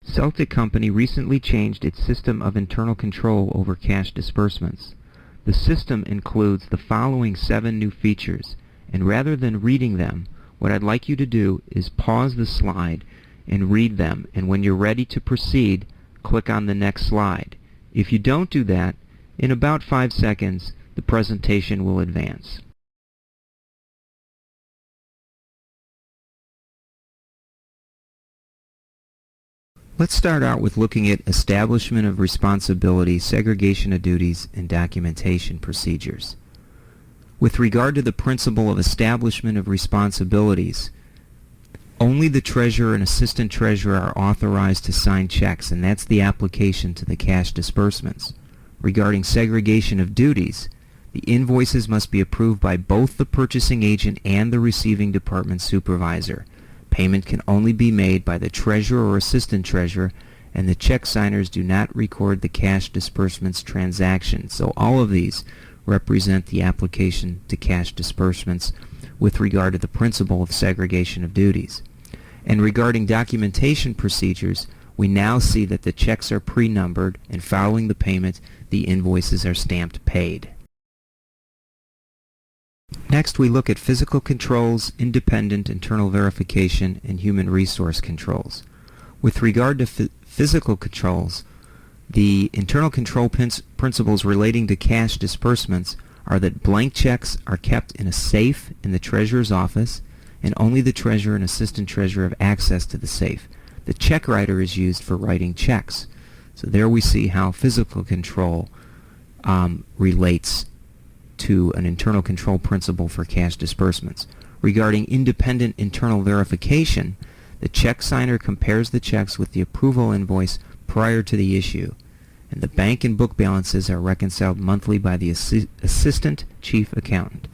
Celtic Company recently changed its system of internal control over cash disbursements. The system includes the following 7 new features, and rather than reading them, what I'd like you to do is pause the slide and read them, and when you're ready to proceed, click on the next slide. If you don't do that, in about 5 seconds, the presentation will advance. Let's start out with looking at establishment of responsibility, segregation of duties, and documentation procedures. With regard to the principle of establishment of responsibilities, only the treasurer and assistant treasurer are authorized to sign checks, and that's the application to the cash disbursements. Regarding segregation of duties, the invoices must be approved by both the purchasing agent and the receiving department supervisor. Payment can only be made by the treasurer or assistant treasurer, and the check signers do not record the cash disbursements transaction. So all of these represent the application to cash disbursements with regard to the principle of segregation of duties. And regarding documentation procedures, we now see that the checks are pre-numbered, and following the payment, the invoices are stamped paid. Next, we look at physical controls, independent internal verification, and human resource controls. With regard to physical controls, the internal control principles relating to cash disbursements are that blank checks are kept in a safe in the treasurer's office, and only the treasurer and assistant treasurer have access to the safe. The check writer is used for writing checks. So there we see how physical control relates to an internal control principle for cash disbursements. Regarding independent internal verification, the check signer compares the checks with the approval invoice prior to the issue, and the bank and book balances are reconciled monthly by the assistant chief accountant.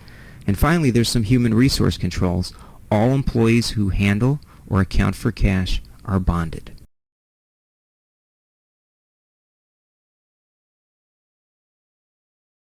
And finally, there's some human resource controls. All employees who handle or account for cash are bonded.